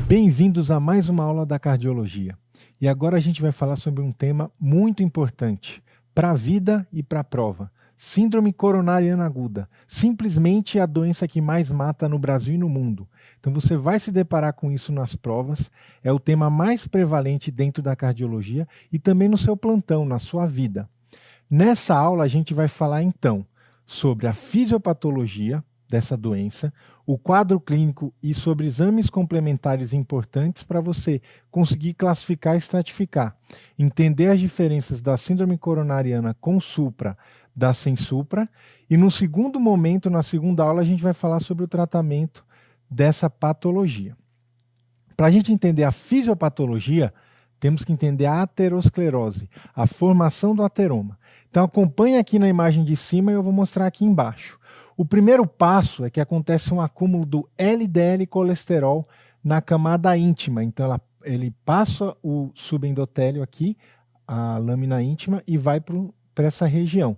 Bem-vindos a mais uma aula da cardiologia. E agora a gente vai falar sobre um tema muito importante para a vida e para a prova. Síndrome coronariana aguda, simplesmente a doença que mais mata no Brasil e no mundo. Então você vai se deparar com isso nas provas, é o tema mais prevalente dentro da cardiologia e também no seu plantão, na sua vida. Nessa aula a gente vai falar então sobre a fisiopatologia dessa doença, o quadro clínico e sobre exames complementares importantes para você conseguir classificar e estratificar, entender as diferenças da síndrome coronariana com supra, da sem supra, e no segundo momento, na segunda aula, a gente vai falar sobre o tratamento dessa patologia. Para a gente entender a fisiopatologia, temos que entender a aterosclerose, a formação do ateroma. Então acompanhe aqui na imagem de cima e eu vou mostrar aqui embaixo. O primeiro passo é que acontece um acúmulo do LDL colesterol na camada íntima. Então ele passa o subendotélio aqui, a lâmina íntima, e vai para essa região.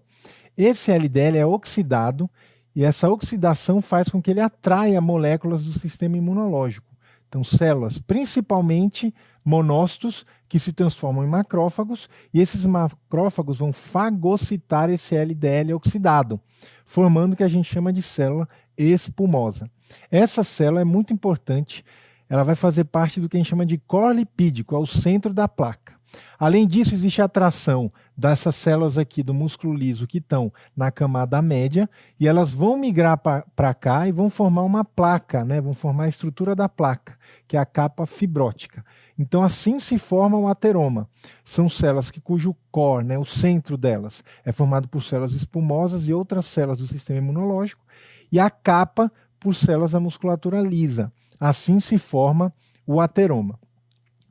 Esse LDL é oxidado e essa oxidação faz com que ele atraia moléculas do sistema imunológico. Então células, principalmente monócitos, que se transformam em macrófagos, e esses macrófagos vão fagocitar esse LDL oxidado, formando o que a gente chama de célula espumosa. Essa célula é muito importante, ela vai fazer parte do que a gente chama de core lipídico, é o centro da placa. Além disso, existe a atração dessas células aqui do músculo liso que estão na camada média e elas vão migrar para cá e vão formar uma placa, né? Vão formar a estrutura da placa, que é a capa fibrótica. Então, assim se forma o ateroma. São células cujo core, né, o centro delas, é formado por células espumosas e outras células do sistema imunológico e a capa por células da musculatura lisa. Assim se forma o ateroma.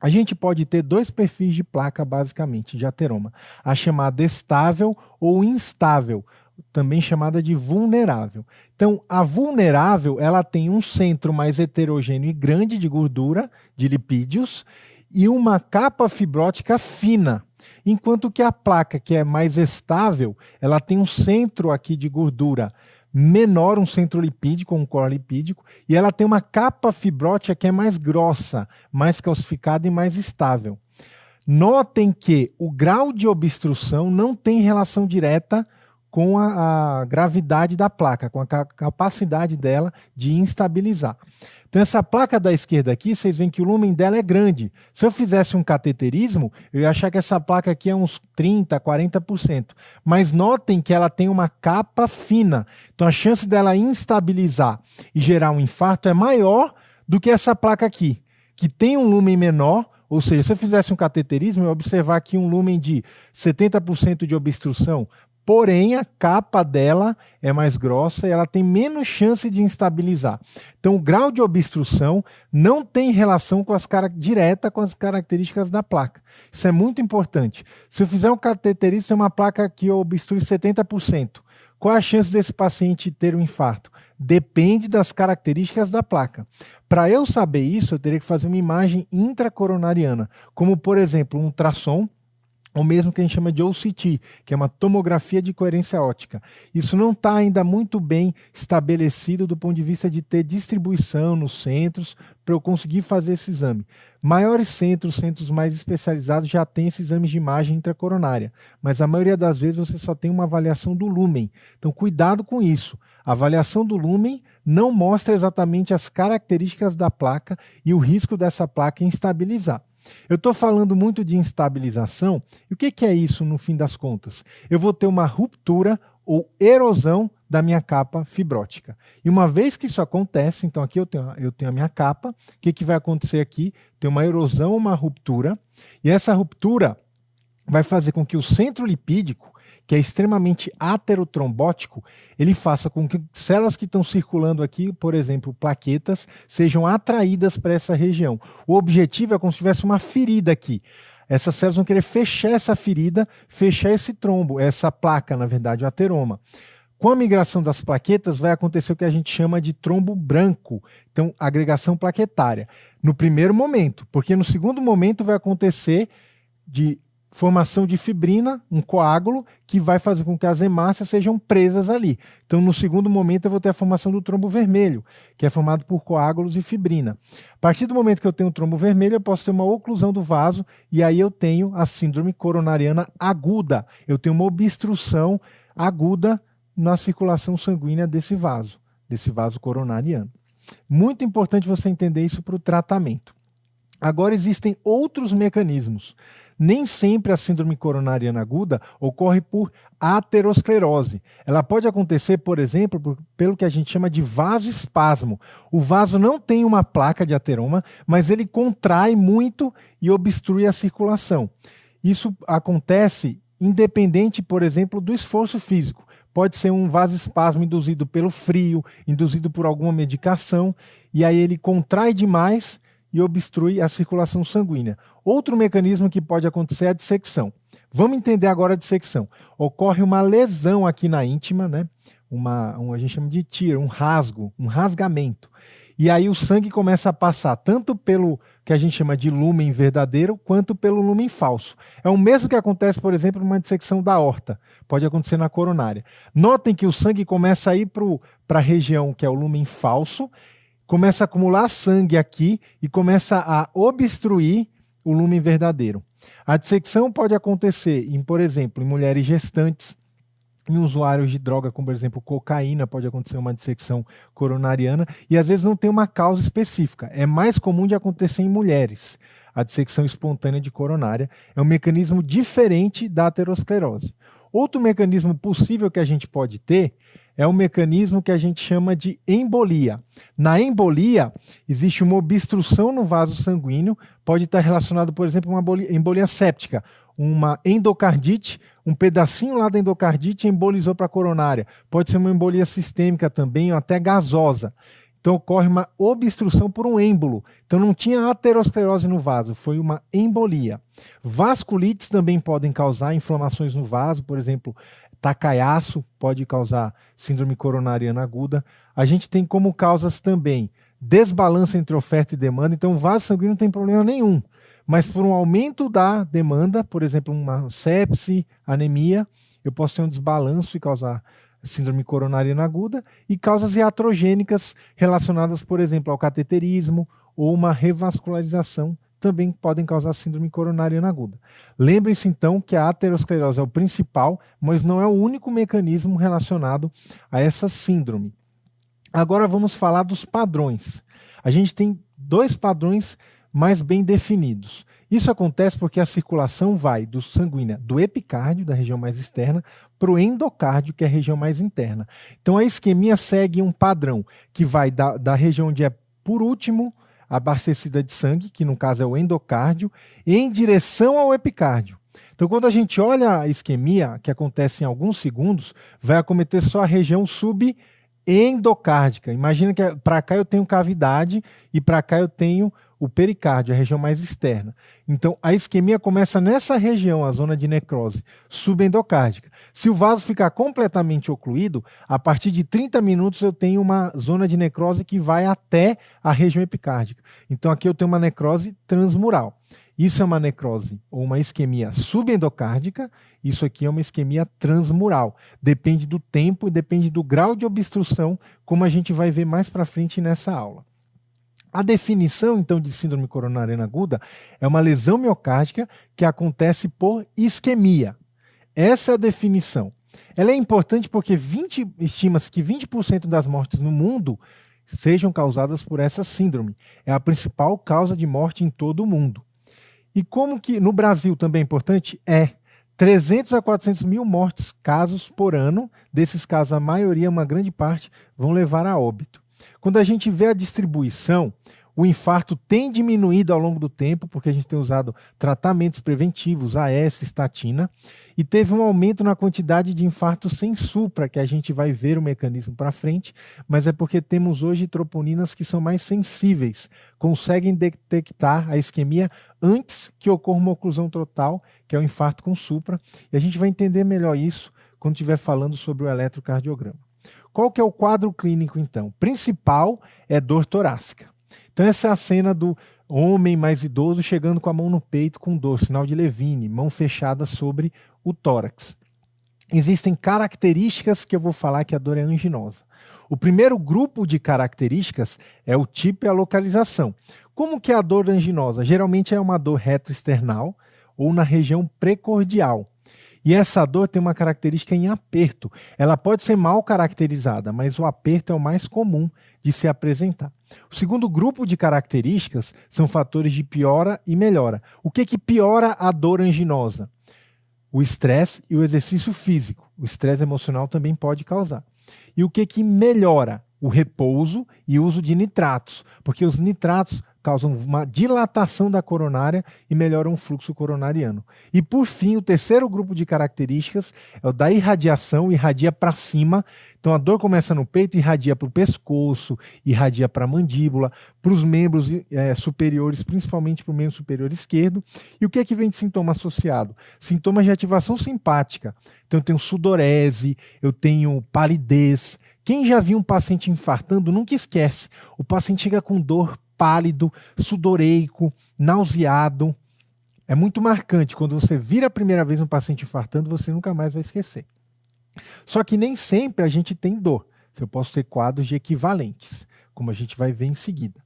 A gente pode ter dois perfis de placa, basicamente, de ateroma. A chamada estável ou instável, também chamada de vulnerável. Então, a vulnerável, ela tem um centro mais heterogêneo e grande de gordura, de lipídios, e uma capa fibrótica fina. Enquanto que a placa, que é mais estável, ela tem um centro aqui de gordura menor, um centro lipídico, um core lipídico, e ela tem uma capa fibrótica que é mais grossa, mais calcificada e mais estável. Notem que o grau de obstrução não tem relação direta com a gravidade da placa, com a capacidade dela de instabilizar. Então essa placa da esquerda aqui, vocês veem que o lúmen dela é grande. Se eu fizesse um cateterismo, eu ia achar que essa placa aqui é uns 30%, 40%. Mas notem que ela tem uma capa fina. Então a chance dela instabilizar e gerar um infarto é maior do que essa placa aqui, que tem um lúmen menor. Ou seja, se eu fizesse um cateterismo, eu ia observar aqui um lúmen de 70% de obstrução, porém a capa dela é mais grossa e ela tem menos chance de instabilizar. Então o grau de obstrução não tem relação direta com as características da placa. Isso é muito importante. Se eu fizer um cateterismo, é uma placa que obstrui 70%. Qual a chance desse paciente ter um infarto? Depende das características da placa. Para eu saber isso, eu teria que fazer uma imagem intracoronariana, como por exemplo um ultrassom, ou mesmo que a gente chama de OCT, que é uma tomografia de coerência óptica. Isso não está ainda muito bem estabelecido do ponto de vista de ter distribuição nos centros para eu conseguir fazer esse exame. Maiores centros, centros mais especializados já têm esse exame de imagem intracoronária, mas a maioria das vezes você só tem uma avaliação do lúmen. Então cuidado com isso. A avaliação do lúmen não mostra exatamente as características da placa e o risco dessa placa instabilizar. Eu estou falando muito de instabilização, e o que é isso no fim das contas? Eu vou ter uma ruptura ou erosão da minha capa fibrótica. E uma vez que isso acontece, então aqui eu tenho a minha capa, o que vai acontecer aqui? Tem uma erosão, uma ruptura, e essa ruptura vai fazer com que o centro lipídico, que é extremamente aterotrombótico, ele faça com que células que estão circulando aqui, por exemplo, plaquetas, sejam atraídas para essa região. O objetivo é como se tivesse uma ferida aqui. Essas células vão querer fechar essa ferida, fechar esse trombo, essa placa, na verdade, o ateroma. Com a migração das plaquetas, vai acontecer o que a gente chama de trombo branco, então agregação plaquetária, no primeiro momento, porque no segundo momento vai acontecer de formação de fibrina, um coágulo, que vai fazer com que as hemácias sejam presas ali. Então, no segundo momento, eu vou ter a formação do trombo vermelho, que é formado por coágulos e fibrina. A partir do momento que eu tenho o trombo vermelho, eu posso ter uma oclusão do vaso, e aí eu tenho a síndrome coronariana aguda. Eu tenho uma obstrução aguda na circulação sanguínea desse vaso coronariano. Muito importante você entender isso para o tratamento. Agora, existem outros mecanismos. Nem sempre a síndrome coronariana aguda ocorre por aterosclerose. Ela pode acontecer, por exemplo, pelo que a gente chama de vasoespasmo. O vaso não tem uma placa de ateroma, mas ele contrai muito e obstrui a circulação. Isso acontece independente, por exemplo, do esforço físico. Pode ser um vasoespasmo induzido pelo frio, induzido por alguma medicação, e aí ele contrai demais e obstrui a circulação sanguínea. Outro mecanismo que pode acontecer é a dissecção. Vamos entender agora a dissecção. Ocorre uma lesão aqui na íntima, né? A gente chama de tear, um rasgo, um rasgamento. E aí o sangue começa a passar tanto pelo que a gente chama de lúmen verdadeiro, quanto pelo lúmen falso. É o mesmo que acontece, por exemplo, numa dissecção da aorta. Pode acontecer na coronária. Notem que o sangue começa a ir para a região que é o lúmen falso, começa a acumular sangue aqui e começa a obstruir o lúmen verdadeiro. A dissecção pode acontecer, por exemplo, em mulheres gestantes, em usuários de droga, como por exemplo cocaína, pode acontecer uma dissecção coronariana, e às vezes não tem uma causa específica. É mais comum de acontecer em mulheres. A dissecção espontânea de coronária é um mecanismo diferente da aterosclerose. Outro mecanismo possível que a gente pode ter é um mecanismo que a gente chama de embolia. Na embolia, existe uma obstrução no vaso sanguíneo, pode estar relacionado, por exemplo, a uma embolia séptica, uma endocardite, um pedacinho lá da endocardite embolizou para a coronária. Pode ser uma embolia sistêmica também, ou até gasosa. Então ocorre uma obstrução por um êmbolo. Então não tinha aterosclerose no vaso, foi uma embolia. Vasculites também podem causar inflamações no vaso, por exemplo, Takayasu pode causar síndrome coronariana aguda. A gente tem como causas também desbalanço entre oferta e demanda, então o vaso sanguíneo não tem problema nenhum. Mas por um aumento da demanda, por exemplo, uma sepse, anemia, eu posso ter um desbalanço e causar síndrome coronariana aguda, e causas iatrogênicas relacionadas, por exemplo, ao cateterismo ou uma revascularização também podem causar síndrome coronariana aguda. Lembrem-se, então, que a aterosclerose é o principal, mas não é o único mecanismo relacionado a essa síndrome. Agora vamos falar dos padrões. A gente tem dois padrões mais bem definidos. Isso acontece porque a circulação vai do sanguínea do epicárdio, da região mais externa, para o endocárdio, que é a região mais interna. Então a isquemia segue um padrão que vai da região onde é, por último, abastecida de sangue, que no caso é o endocárdio, em direção ao epicárdio. Então, quando a gente olha a isquemia, que acontece em alguns segundos, vai acometer só a região subendocárdica. Imagina que para cá eu tenho cavidade e para cá eu tenho o pericárdio, a região mais externa. Então, a isquemia começa nessa região, a zona de necrose subendocárdica. Se o vaso ficar completamente ocluído, a partir de 30 minutos eu tenho uma zona de necrose que vai até a região epicárdica. Então, aqui eu tenho uma necrose transmural. Isso é uma necrose ou uma isquemia subendocárdica, isso aqui é uma isquemia transmural. Depende do tempo e depende do grau de obstrução, como a gente vai ver mais para frente nessa aula. A definição, então, de síndrome coronariana aguda é uma lesão miocárdica que acontece por isquemia. Essa é a definição. Ela é importante porque estima-se que 20% das mortes no mundo sejam causadas por essa síndrome. É a principal causa de morte em todo o mundo. E como que no Brasil também é importante? 300 a 400 mil mortes, casos por ano. Desses casos, a maioria, uma grande parte, vão levar a óbito. Quando a gente vê a distribuição, o infarto tem diminuído ao longo do tempo, porque a gente tem usado tratamentos preventivos, AS, estatina, e teve um aumento na quantidade de infartos sem supra, que a gente vai ver o mecanismo para frente, mas é porque temos hoje troponinas que são mais sensíveis, conseguem detectar a isquemia antes que ocorra uma oclusão total, que é o infarto com supra, e a gente vai entender melhor isso quando estiver falando sobre o eletrocardiograma. Qual que é o quadro clínico, então? Principal é dor torácica. Então essa é a cena do Homem mais idoso chegando com a mão no peito com dor, sinal de Levine, mão fechada sobre o tórax. Existem características que eu vou falar que a dor é anginosa. O primeiro grupo de características é o tipo e a localização. Como que é a dor anginosa? Geralmente é uma dor retroesternal ou na região precordial. E essa dor tem uma característica em aperto. Ela pode ser mal caracterizada, mas o aperto é o mais comum de se apresentar. O segundo grupo de características são fatores de piora e melhora. O que piora a dor anginosa? O estresse e o exercício físico. O estresse emocional também pode causar. E o que melhora? O repouso e o uso de nitratos, porque os nitratos causam uma dilatação da coronária e melhoram o fluxo coronariano. E por fim, o terceiro grupo de características é o da irradiação, irradia para cima. Então a dor começa no peito, irradia para o pescoço, irradia para a mandíbula, para os membros superiores, principalmente para o membro superior esquerdo. E o que vem de sintoma associado? Sintomas de ativação simpática. Então eu tenho sudorese, eu tenho palidez. Quem já viu um paciente infartando, nunca esquece. O paciente chega com dor, pálido, sudoreico, nauseado. É muito marcante. Quando você vira a primeira vez um paciente infartando, você nunca mais vai esquecer. Só que nem sempre a gente tem dor. Eu posso ter quadros de equivalentes, como a gente vai ver em seguida.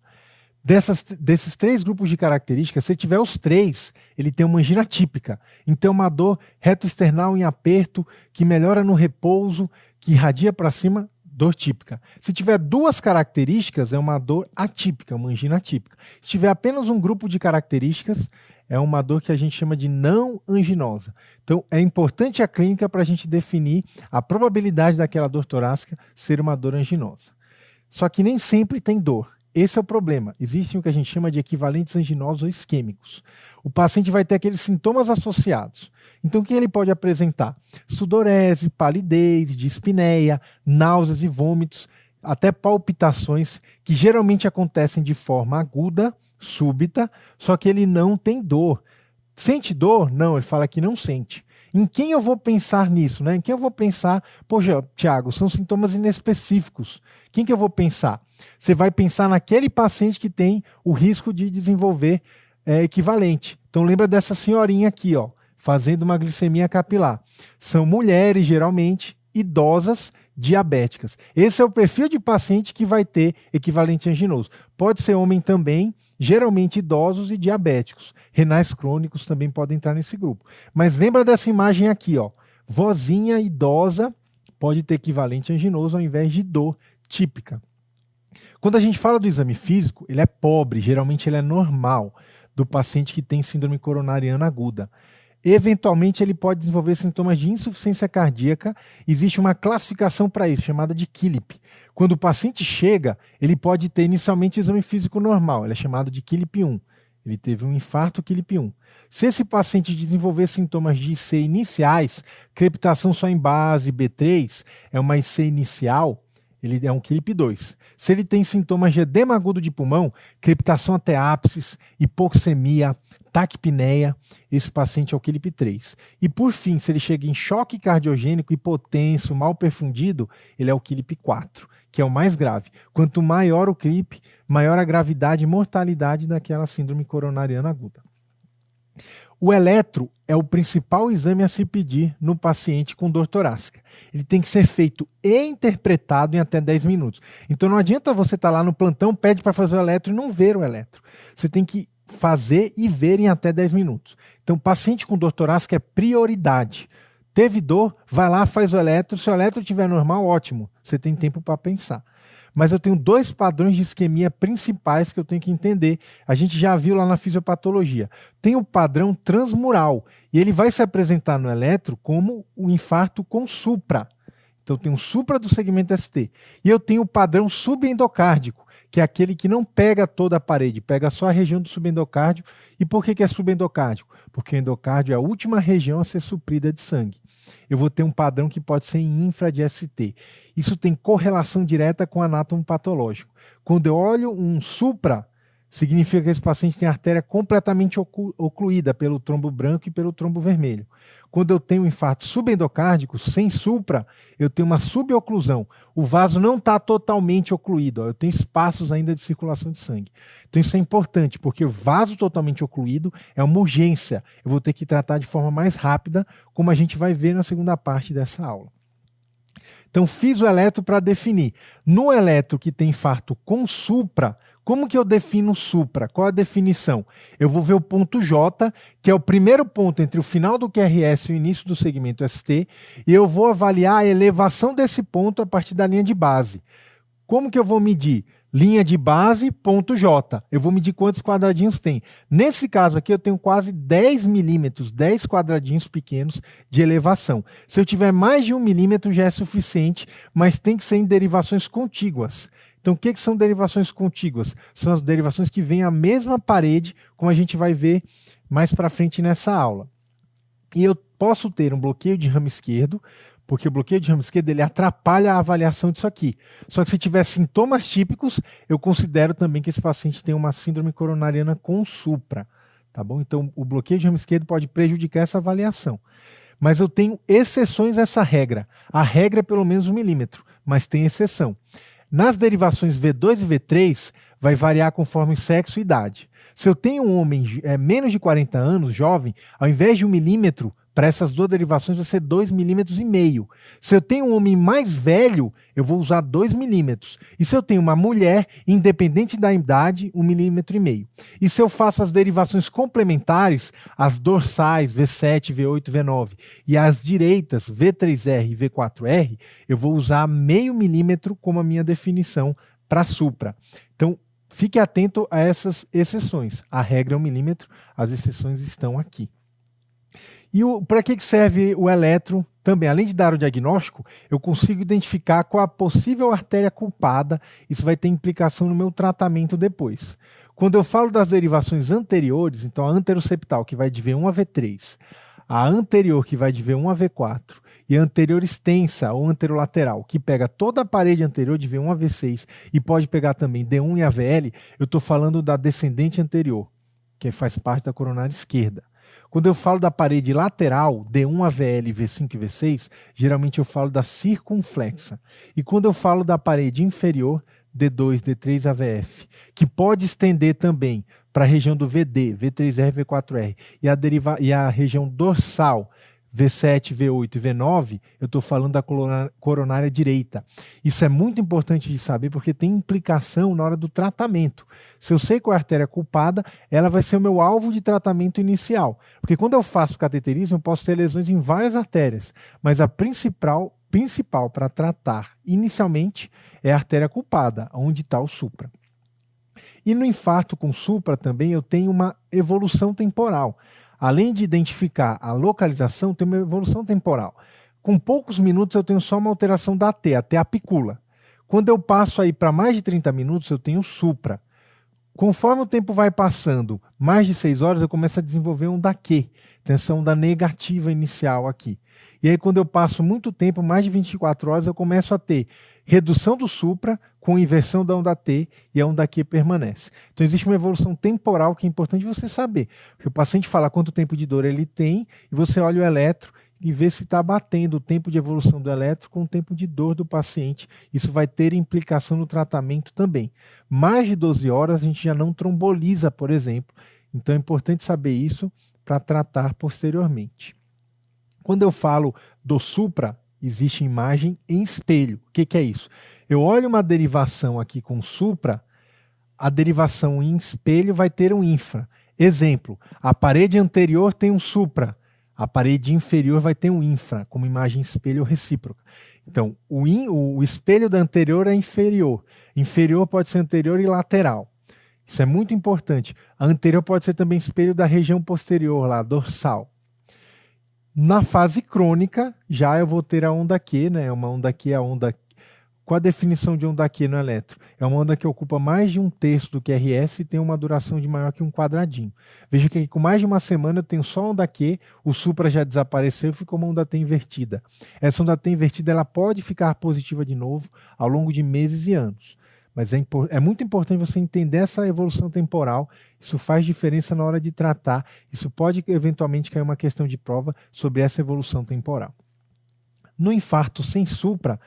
Desses três grupos de características, se tiver os três, ele tem uma angina típica. Então, uma dor retroesternal em aperto, que melhora no repouso, que irradia para cima, dor típica. Se tiver duas características, é uma dor atípica, uma angina atípica. Se tiver apenas um grupo de características, é uma dor que a gente chama de não anginosa. Então, é importante a clínica para a gente definir a probabilidade daquela dor torácica ser uma dor anginosa. Só que nem sempre tem dor. Esse é o problema. Existem o que a gente chama de equivalentes anginosos ou isquêmicos. O paciente vai ter aqueles sintomas associados. Então, o que ele pode apresentar? Sudorese, palidez, dispneia, náuseas e vômitos, até palpitações, que geralmente acontecem de forma aguda, súbita, só que ele não tem dor. Sente dor? Não, ele fala que não sente. Em quem eu vou pensar nisso, né? Em quem eu vou pensar? Poxa, Tiago, são sintomas inespecíficos. Quem que eu vou pensar? Você vai pensar naquele paciente que tem o risco de desenvolver equivalente. Então lembra dessa senhorinha aqui, ó, fazendo uma glicemia capilar. São mulheres, geralmente, idosas, diabéticas. Esse é o perfil de paciente que vai ter equivalente anginoso. Pode ser homem também, geralmente idosos e diabéticos. Renais crônicos também podem entrar nesse grupo. Mas lembra dessa imagem aqui, ó. Vozinha idosa pode ter equivalente anginoso ao invés de dor típica. Quando a gente fala do exame físico, ele é pobre, geralmente ele é normal, do paciente que tem síndrome coronariana aguda. Eventualmente, ele pode desenvolver sintomas de insuficiência cardíaca. Existe uma classificação para isso, chamada de KILIP. Quando o paciente chega, ele pode ter inicialmente exame físico normal, ele é chamado de KILIP 1. Ele teve um infarto KILIP 1. Se esse paciente desenvolver sintomas de IC iniciais, crepitação só em base B3, é uma IC inicial, ele é um KILIP 2. Se ele tem sintomas de edema agudo de pulmão, crepitação até ápices, hipoxemia, taquipneia, esse paciente é o KILIP 3. E por fim, se ele chega em choque cardiogênico, hipotenso, mal perfundido, ele é o KILIP 4, que é o mais grave. Quanto maior o KILIP, maior a gravidade e mortalidade daquela síndrome coronariana aguda. O eletro é o principal exame a se pedir no paciente com dor torácica. Ele tem que ser feito e interpretado em até 10 minutos. Então não adianta você estar lá no plantão, pede para fazer o eletro e não ver o eletro. Você tem que fazer e ver em até 10 minutos. Então, paciente com dor torácica é prioridade. Teve dor, vai lá, faz o eletro. Se o eletro estiver normal, ótimo. Você tem tempo para pensar. Mas eu tenho dois padrões de isquemia principais que eu tenho que entender. A gente já viu lá na fisiopatologia. Tem o padrão transmural, e ele vai se apresentar no eletro como o infarto com supra. Então tem um supra do segmento ST. E eu tenho o padrão subendocárdico, que é aquele que não pega toda a parede, pega só a região do subendocárdio. E por que é subendocárdico? Porque o endocárdio é a última região a ser suprida de sangue. Eu vou ter um padrão que pode ser em infra de ST. Isso tem correlação direta com o anátomo patológico. Quando eu olho um supra, significa que esse paciente tem a artéria completamente ocluída pelo trombo branco e pelo trombo vermelho. Quando eu tenho um infarto subendocárdico, sem supra, eu tenho uma suboclusão. O vaso não está totalmente ocluído, eu tenho espaços ainda de circulação de sangue. Então isso é importante, porque o vaso totalmente ocluído é uma urgência. Eu vou ter que tratar de forma mais rápida, como a gente vai ver na segunda parte dessa aula. Então fiz o eletro para definir. No eletro que tem infarto com supra, como que eu defino supra? Qual a definição? Eu vou ver o ponto J, que é o primeiro ponto entre o final do QRS e o início do segmento ST, e eu vou avaliar a elevação desse ponto a partir da linha de base. Como que eu vou medir? Linha de base, ponto J. Eu vou medir quantos quadradinhos tem. Nesse caso aqui, eu tenho quase 10 milímetros, 10 quadradinhos pequenos de elevação. Se eu tiver mais de 1 milímetro, já é suficiente, mas tem que ser em derivações contíguas. Então, o que são derivações contíguas? São as derivações que vêm à mesma parede, como a gente vai ver mais para frente nessa aula. E eu posso ter um bloqueio de ramo esquerdo, porque o bloqueio de ramo esquerdo ele atrapalha a avaliação disso aqui. Só que se tiver sintomas típicos, eu considero também que esse paciente tem uma síndrome coronariana com supra. Tá bom? Então, o bloqueio de ramo esquerdo pode prejudicar essa avaliação. Mas eu tenho exceções a essa regra. A regra é pelo menos 1 milímetro, mas tem exceção. Nas derivações V2 e V3, vai variar conforme sexo e idade. Se eu tenho um homem menos de 40 anos, jovem, ao invés de 1 milímetro, para essas duas derivações vai ser 2,5 milímetros. Se eu tenho um homem mais velho, eu vou usar 2 milímetros. E se eu tenho uma mulher, independente da idade, 1,5 milímetro. E se eu faço as derivações complementares, as dorsais, V7, V8, V9, e as direitas, V3R e V4R, eu vou usar 0,5 milímetro como a minha definição para supra. Então, fique atento a essas exceções. A regra é 1 milímetro, as exceções estão aqui. E para que serve o eletro também? Além de dar o diagnóstico, eu consigo identificar qual a possível artéria culpada. Isso vai ter implicação no meu tratamento depois. Quando eu falo das derivações anteriores, então a anteroseptal, que vai de V1 a V3, a anterior, que vai de V1 a V4, e a anterior extensa, ou anterolateral, que pega toda a parede anterior de V1 a V6 e pode pegar também D1 e AVL, eu estou falando da descendente anterior, que faz parte da coronária esquerda. Quando eu falo da parede lateral, D1, AVL, V5 e V6, geralmente eu falo da circunflexa. E quando eu falo da parede inferior, D2, D3, AVF, que pode estender também para a região do VD, V3R, V4R, e a região dorsal, V7, V8 e V9, eu estou falando da coronária direita. Isso é muito importante de saber porque tem implicação na hora do tratamento. Se eu sei qual é a artéria culpada, ela vai ser o meu alvo de tratamento inicial. Porque quando eu faço cateterismo, eu posso ter lesões em várias artérias, mas a principal para tratar inicialmente é a artéria culpada, onde está o supra. E no infarto com supra também eu tenho uma evolução temporal. Além de identificar a localização, tem uma evolução temporal. Com poucos minutos eu tenho só uma alteração da AT, até a apicula. Quando eu passo aí para mais de 30 minutos, eu tenho supra. Conforme o tempo vai passando, mais de 6 horas, eu começo a desenvolver onda Q, tensão onda negativa inicial aqui. E aí quando eu passo muito tempo, mais de 24 horas, eu começo a ter redução do supra com inversão da onda T e a onda Q permanece. Então existe uma evolução temporal que é importante você saber. Porque o paciente fala quanto tempo de dor ele tem e você olha o eletro e vê se está batendo o tempo de evolução do eletro com o tempo de dor do paciente. Isso vai ter implicação no tratamento também. Mais de 12 horas a gente já não tromboliza, por exemplo. Então é importante saber isso para tratar posteriormente. Quando eu falo do supra, existe imagem em espelho. O que é isso? Eu olho uma derivação aqui com supra, a derivação em espelho vai ter um infra. Exemplo, a parede anterior tem um supra, a parede inferior vai ter um infra, como imagem espelho recíproca. Então, o espelho da anterior é inferior. Inferior pode ser anterior e lateral. Isso é muito importante. A anterior pode ser também espelho da região posterior, lá, dorsal. Na fase crônica, já eu vou ter a onda Q, né? Uma onda Q, a onda... Qual a definição de onda Q no eletro? É uma onda que ocupa mais de 1/3 do QRS e tem uma duração de maior que um quadradinho. Veja que aqui, com mais de uma semana eu tenho só onda Q, o supra já desapareceu e ficou uma onda T invertida. Essa onda T invertida ela pode ficar positiva de novo ao longo de meses e anos. mas é muito importante você entender essa evolução temporal. Isso faz diferença na hora de tratar. Isso pode eventualmente cair uma questão de prova sobre essa evolução temporal. No infarto sem supra,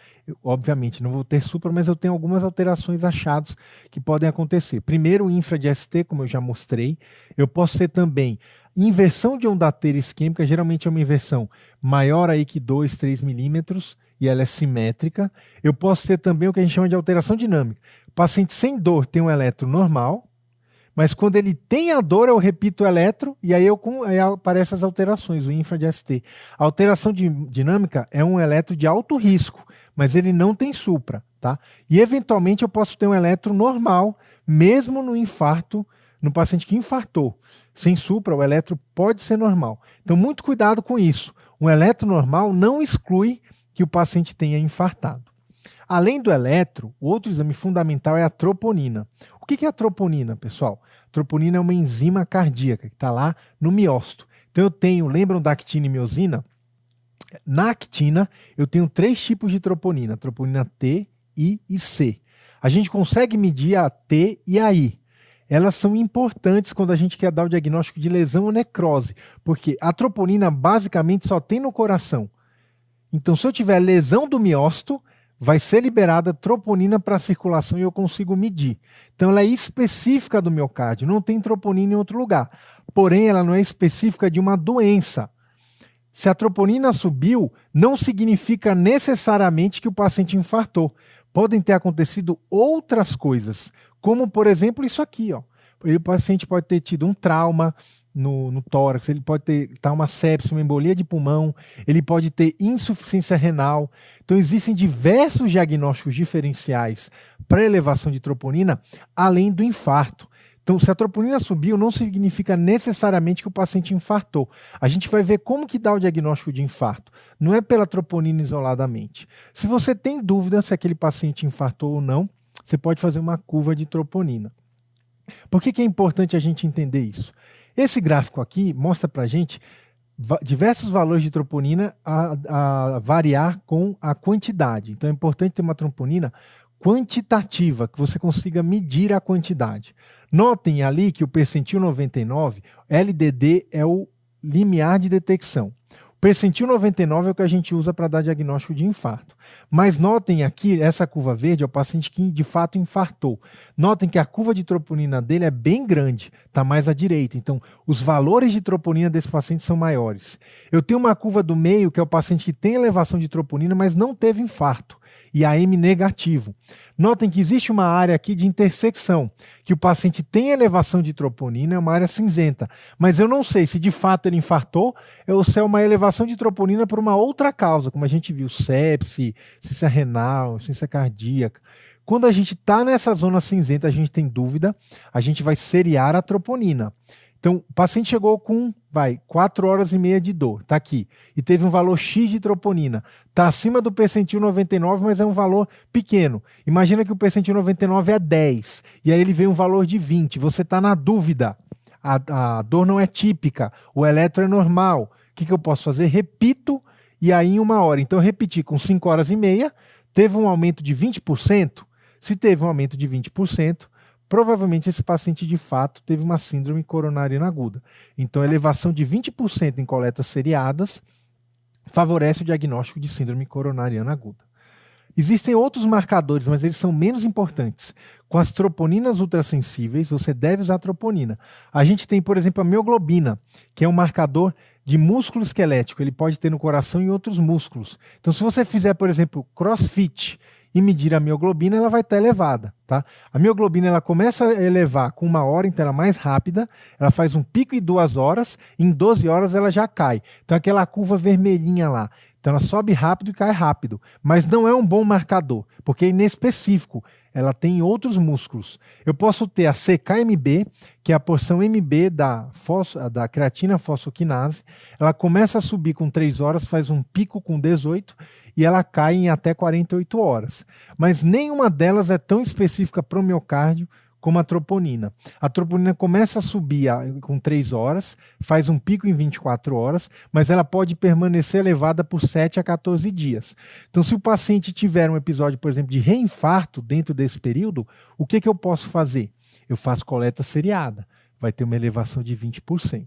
obviamente não vou ter supra, mas eu tenho algumas alterações achadas que podem acontecer. Primeiro, o infra de ST, como eu já mostrei. Eu posso ter também inversão de ondateira isquêmica, geralmente é uma inversão maior aí que 2, 3 milímetros, e ela é simétrica. Eu posso ter também o que a gente chama de alteração dinâmica. O paciente sem dor tem um eletro normal, mas quando ele tem a dor, eu repito o eletro, e aí aparecem as alterações, o infra de ST. A alteração dinâmica é um eletro de alto risco, mas ele não tem supra, tá? E eventualmente eu posso ter um eletro normal, mesmo no infarto, no paciente que infartou. Sem supra, o eletro pode ser normal. Então, muito cuidado com isso. Um eletro normal não exclui que o paciente tenha infartado. Além do eletro, o outro exame fundamental é a troponina. O que é a troponina, pessoal? A troponina é uma enzima cardíaca que está lá no miócito. Então eu tenho, lembram da actina e miosina? Na actina, eu tenho 3 tipos de troponina, troponina T, I e C. A gente consegue medir a T e a I. Elas são importantes quando a gente quer dar o diagnóstico de lesão ou necrose, porque a troponina basicamente só tem no coração. Então, se eu tiver lesão do miócito, vai ser liberada troponina para a circulação e eu consigo medir. Então, ela é específica do miocárdio, não tem troponina em outro lugar. Porém, ela não é específica de uma doença. Se a troponina subiu, não significa necessariamente que o paciente infartou. Podem ter acontecido outras coisas, como, por exemplo, isso aqui. Ó. O paciente pode ter tido um trauma no tórax, ele pode ter uma sepse, uma embolia de pulmão, ele pode ter insuficiência renal. Então, existem diversos diagnósticos diferenciais para elevação de troponina, além do infarto. Então, se a troponina subiu, não significa necessariamente que o paciente infartou. A gente vai ver como que dá o diagnóstico de infarto. Não é pela troponina isoladamente. Se você tem dúvida se aquele paciente infartou ou não, você pode fazer uma curva de troponina. Por que é importante a gente entender isso? Esse gráfico aqui mostra para a gente diversos valores de troponina a variar com a quantidade. Então é importante ter uma troponina quantitativa, que você consiga medir a quantidade. Notem ali que o percentil 99, LDD é o limiar de detecção. O percentil 99 é o que a gente usa para dar diagnóstico de infarto. Mas notem aqui, essa curva verde é o paciente que de fato infartou. Notem que a curva de troponina dele é bem grande, está mais à direita. Então, os valores de troponina desse paciente são maiores. Eu tenho uma curva do meio, que é o paciente que tem elevação de troponina, mas não teve infarto, e AM negativo. Notem que existe uma área aqui de intersecção, que o paciente tem elevação de troponina, é uma área cinzenta, mas eu não sei se de fato ele infartou ou se é uma elevação de troponina por uma outra causa, como a gente viu, sepse, insuficiência renal, insuficiência cardíaca. Quando a gente está nessa zona cinzenta, a gente tem dúvida, a gente vai seriar a troponina. Então, o paciente chegou com, 4 horas e meia de dor, está aqui, e teve um valor X de troponina. Está acima do percentil 99, mas é um valor pequeno. Imagina que o percentil 99 é 10, e aí ele vem um valor de 20. Você está na dúvida, a dor não é típica, o eletro é normal. O que eu posso fazer? Repito, e aí em 1 hora. Então, eu repeti com 5 horas e meia, teve um aumento de 20%. Se teve um aumento de 20%, provavelmente esse paciente de fato teve uma síndrome coronariana aguda. Então, a elevação de 20% em coletas seriadas favorece o diagnóstico de síndrome coronariana aguda. Existem outros marcadores, mas eles são menos importantes. Com as troponinas ultrassensíveis, você deve usar troponina. A gente tem, por exemplo, a mioglobina, que é um marcador de músculo esquelético. Ele pode ter no coração e em outros músculos. Então, se você fizer, por exemplo, crossfit e medir a mioglobina, ela vai estar elevada, tá? A mioglobina ela começa a elevar com 1 hora, então ela é mais rápida, ela faz um pico em 2 horas, em 12 horas ela já cai. Então aquela curva vermelhinha lá, então ela sobe rápido e cai rápido, mas não é um bom marcador, porque é inespecífico, ela tem outros músculos. Eu posso ter a CKMB, que é a porção MB da creatina fosfoquinase, ela começa a subir com 3 horas, faz um pico com 18 e ela cai em até 48 horas. Mas nenhuma delas é tão específica para o miocárdio como a troponina. A troponina começa a subir com 3 horas, faz um pico em 24 horas, mas ela pode permanecer elevada por 7 a 14 dias. Então, se o paciente tiver um episódio, por exemplo, de reinfarto dentro desse período, o que eu posso fazer? Eu faço coleta seriada, vai ter uma elevação de 20%.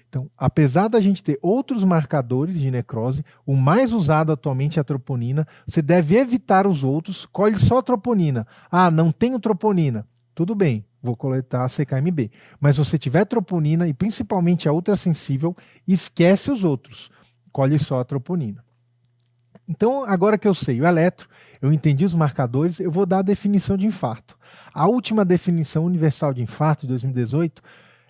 Então, apesar da gente ter outros marcadores de necrose, o mais usado atualmente é a troponina. Você deve evitar os outros, colhe só a troponina. Ah, não tenho troponina. Tudo bem, vou coletar a CKMB. Mas se você tiver troponina e principalmente a ultrassensível, esquece os outros. Colhe só a troponina. Então, agora que eu sei o eletro, eu entendi os marcadores, eu vou dar a definição de infarto. A última definição universal de infarto, de 2018,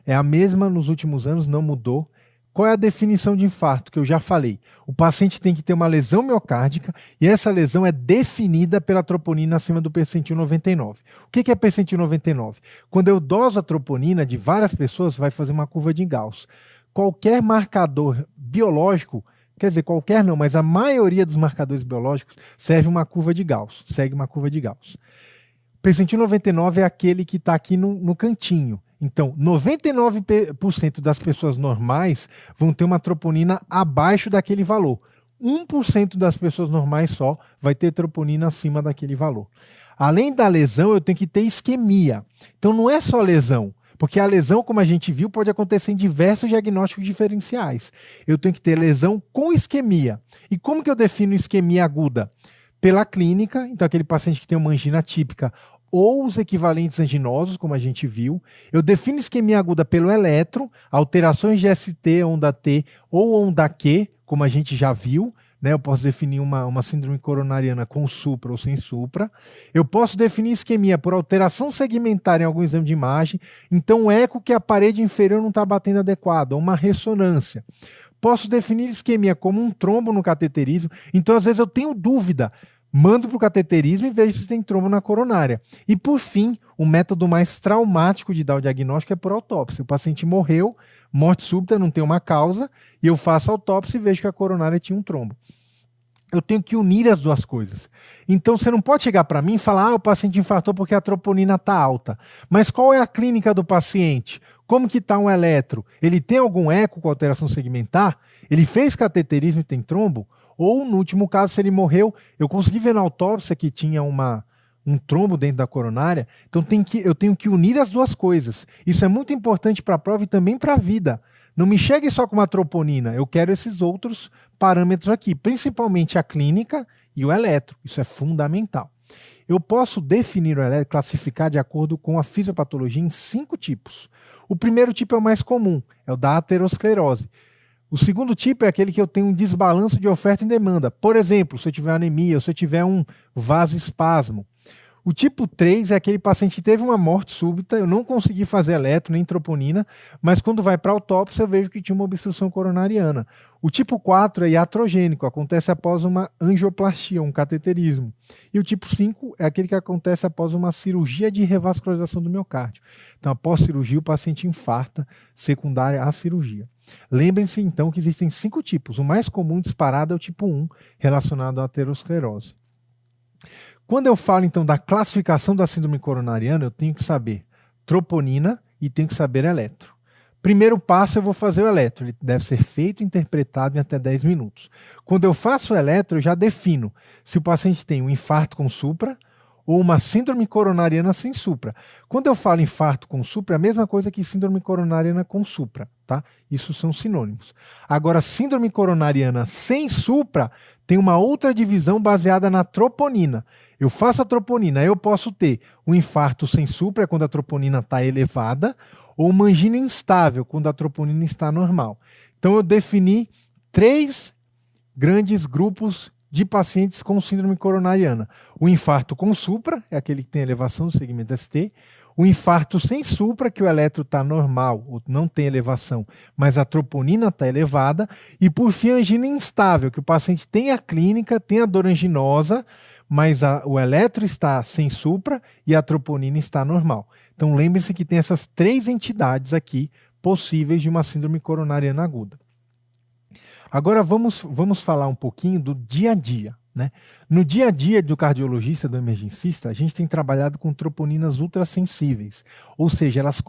é a mesma nos últimos anos, não mudou. Qual é a definição de infarto que eu já falei? O paciente tem que ter uma lesão miocárdica e essa lesão é definida pela troponina acima do percentil 99. O que é percentil 99? Quando eu doso a troponina de várias pessoas, vai fazer uma curva de Gauss. Qualquer marcador biológico, quer dizer, qualquer não, mas a maioria dos marcadores biológicos segue uma curva de Gauss. Percentil 99 é aquele que está aqui no cantinho. Então, 99% das pessoas normais vão ter uma troponina abaixo daquele valor. 1% das pessoas normais só vai ter troponina acima daquele valor. Além da lesão, eu tenho que ter isquemia. Então, não é só lesão, porque a lesão, como a gente viu, pode acontecer em diversos diagnósticos diferenciais. Eu tenho que ter lesão com isquemia. E como que eu defino isquemia aguda? Pela clínica, então aquele paciente que tem uma angina típica ou os equivalentes anginosos, como a gente viu. Eu defino isquemia aguda pelo eletro, alterações de ST, onda T ou onda Q, como a gente já viu. Né? Eu posso definir uma síndrome coronariana com supra ou sem supra. Eu posso definir isquemia por alteração segmentar em algum exame de imagem. Então, um eco que a parede inferior não está batendo adequado, ou uma ressonância. Posso definir isquemia como um trombo no cateterismo. Então, às vezes, eu tenho dúvida. Mando para o cateterismo e vejo se tem trombo na coronária. E, por fim, o método mais traumático de dar o diagnóstico é por autópsia. O paciente morreu, morte súbita, não tem uma causa, e eu faço autópsia e vejo que a coronária tinha um trombo. Eu tenho que unir as duas coisas. Então, você não pode chegar para mim e falar, o paciente infartou porque a troponina está alta. Mas qual é a clínica do paciente? Como que está um eletro? Ele tem algum eco com alteração segmentar? Ele fez cateterismo e tem trombo? Ou, no último caso, se ele morreu, eu consegui ver na autópsia que tinha um trombo dentro da coronária. Então, eu tenho que unir as duas coisas. Isso é muito importante para a prova e também para a vida. Não me chegue só com uma troponina. Eu quero esses outros parâmetros aqui, principalmente a clínica e o eletro. Isso é fundamental. Eu posso definir o eletro, classificar de acordo com a fisiopatologia em 5 tipos. O primeiro tipo é o mais comum, é o da aterosclerose. O segundo tipo é aquele que eu tenho um desbalanço de oferta e demanda. Por exemplo, se eu tiver anemia, ou se eu tiver um vasoespasmo. O tipo 3 é aquele paciente que teve uma morte súbita, eu não consegui fazer eletro nem troponina, mas quando vai para a autópsia eu vejo que tinha uma obstrução coronariana. O tipo 4 é iatrogênico, acontece após uma angioplastia, um cateterismo. E o tipo 5 é aquele que acontece após uma cirurgia de revascularização do miocárdio. Então, após cirurgia, o paciente infarta, secundária à cirurgia. Lembrem-se, então, que existem 5 tipos. O mais comum disparado é o tipo 1, relacionado à aterosclerose. Quando eu falo, então, da classificação da síndrome coronariana, eu tenho que saber troponina e tenho que saber eletro. Primeiro passo, eu vou fazer o eletro. Ele deve ser feito e interpretado em até 10 minutos. Quando eu faço o eletro, eu já defino se o paciente tem um infarto com supra ou uma síndrome coronariana sem supra. Quando eu falo infarto com supra, é a mesma coisa que síndrome coronariana com supra, tá? Isso são sinônimos. Agora, síndrome coronariana sem supra tem uma outra divisão baseada na troponina. Eu faço a troponina, eu posso ter um infarto sem supra, quando a troponina está elevada, ou uma angina instável, quando a troponina está normal. Então, eu defini 3 grandes grupos de pacientes com síndrome coronariana. O infarto com supra, é aquele que tem elevação do segmento ST. O infarto sem supra, que o eletro está normal, ou não tem elevação, mas a troponina está elevada. E, por fim, a angina instável, que o paciente tem a clínica, tem a dor anginosa, mas o eletro está sem supra e a troponina está normal. Então, lembre-se que tem essas 3 entidades aqui possíveis de uma síndrome coronariana aguda. Agora vamos falar um pouquinho do dia a dia. né? No dia a dia do cardiologista, do emergencista, a gente tem trabalhado com troponinas ultrassensíveis, ou seja, elas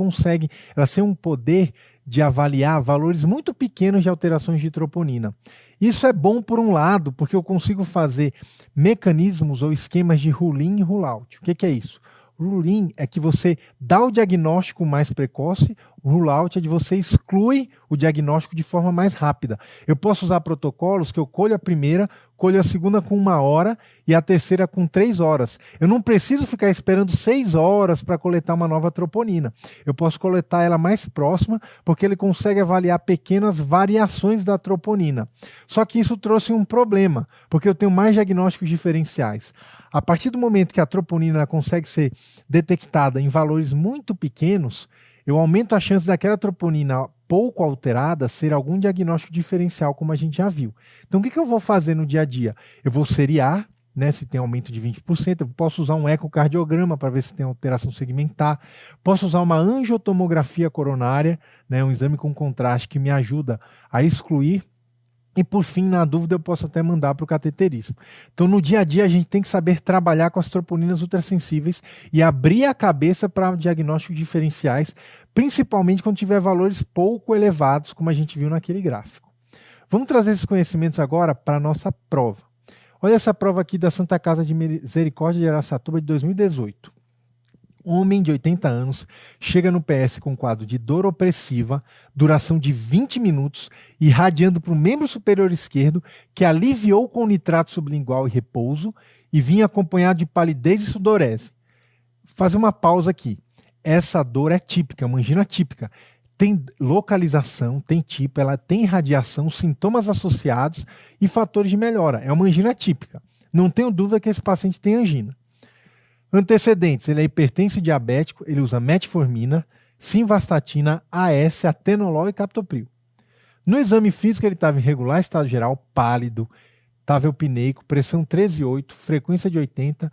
têm um poder de avaliar valores muito pequenos de alterações de troponina. Isso é bom por um lado, porque eu consigo fazer mecanismos ou esquemas de rule-in e rule-out. O que é isso? Rule-in é que você dá o diagnóstico mais precoce, o rule-out é de você exclui o diagnóstico de forma mais rápida. Eu posso usar protocolos que eu colho a primeira, colho a segunda com 1 hora e a terceira com 3 horas. Eu não preciso ficar esperando 6 horas para coletar uma nova troponina. Eu posso coletar ela mais próxima, porque ele consegue avaliar pequenas variações da troponina. Só que isso trouxe um problema, porque eu tenho mais diagnósticos diferenciais. A partir do momento que a troponina consegue ser detectada em valores muito pequenos, eu aumento a chance daquela troponina pouco alterada ser algum diagnóstico diferencial, como a gente já viu. Então, o que eu vou fazer no dia a dia? Eu vou seriar, né, se tem aumento de 20%, eu posso usar um ecocardiograma para ver se tem alteração segmentar, posso usar uma angiotomografia coronária, né, um exame com contraste que me ajuda a excluir. E, por fim, na dúvida, eu posso até mandar para o cateterismo. Então, no dia a dia, a gente tem que saber trabalhar com as troponinas ultrassensíveis e abrir a cabeça para diagnósticos diferenciais, principalmente quando tiver valores pouco elevados, como a gente viu naquele gráfico. Vamos trazer esses conhecimentos agora para a nossa prova. Olha essa prova aqui da Santa Casa de Misericórdia de Araçatuba de 2018. Homem de 80 anos chega no PS com quadro de dor opressiva, duração de 20 minutos, irradiando para o membro superior esquerdo, que aliviou com nitrato sublingual e repouso e vinha acompanhado de palidez e sudorese. Vou fazer uma pausa aqui. Essa dor é típica, uma angina típica. Tem localização, tem tipo, ela tem radiação, sintomas associados e fatores de melhora. É uma angina típica. Não tenho dúvida que esse paciente tem angina. Antecedentes, ele é hipertenso e diabético, ele usa metformina, simvastatina, AS, atenolol e captopril. No exame físico ele estava irregular, estado geral, pálido, estava eupneico, pressão 13,8, frequência de 80,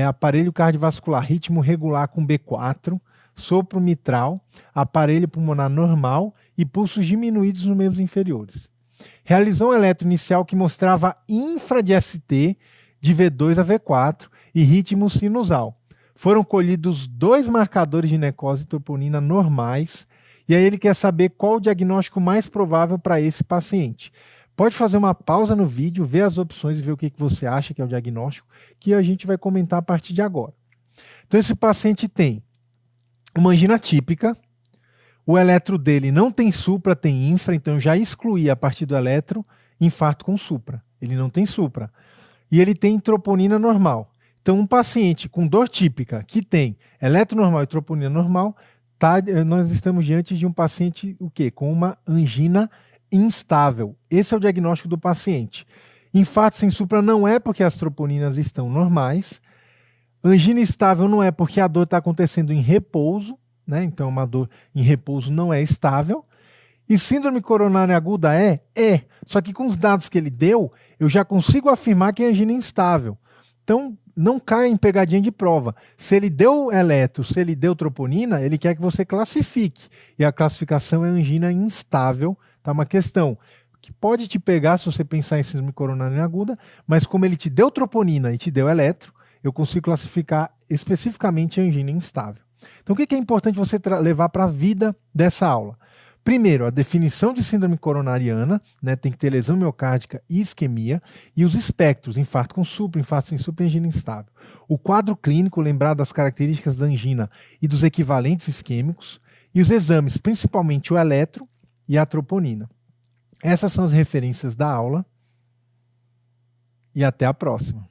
aparelho cardiovascular, ritmo regular com B4, sopro mitral, aparelho pulmonar normal e pulsos diminuídos nos membros inferiores. Realizou um eletro inicial que mostrava infra de ST de V2 a V4 e ritmo sinusal. Foram colhidos 2 marcadores de necrose e troponina normais, e aí ele quer saber qual o diagnóstico mais provável para esse paciente. Pode fazer uma pausa no vídeo, ver as opções e ver o que você acha que é o diagnóstico, que a gente vai comentar a partir de agora. Então esse paciente tem uma angina típica, o eletro dele não tem supra, tem infra, então eu já excluí a partir do eletro infarto com supra. Ele não tem supra. E ele tem troponina normal. Então, um paciente com dor típica que tem eletro normal e troponina normal, nós estamos diante de um paciente com uma angina instável. Esse é o diagnóstico do paciente. Infarto sem supra não é porque as troponinas estão normais. Angina estável não é porque a dor está acontecendo em repouso, né? Então, uma dor em repouso não é estável. E síndrome coronária aguda é? É. Só que com os dados que ele deu, eu já consigo afirmar que é angina instável. Então, não caia em pegadinha de prova. Se ele deu eletro, se ele deu troponina, ele quer que você classifique. E a classificação é angina instável. Tá uma questão que pode te pegar se você pensar em síndrome coronária aguda, mas como ele te deu troponina e te deu eletro, eu consigo classificar especificamente a angina instável. Então, o que é importante você levar para a vida dessa aula? Primeiro, a definição de síndrome coronariana, né, tem que ter lesão miocárdica e isquemia, e os espectros, infarto com supra, infarto sem supra e angina instável. O quadro clínico, lembrar das características da angina e dos equivalentes isquêmicos, e os exames, principalmente o eletro e a troponina. Essas são as referências da aula, e até a próxima.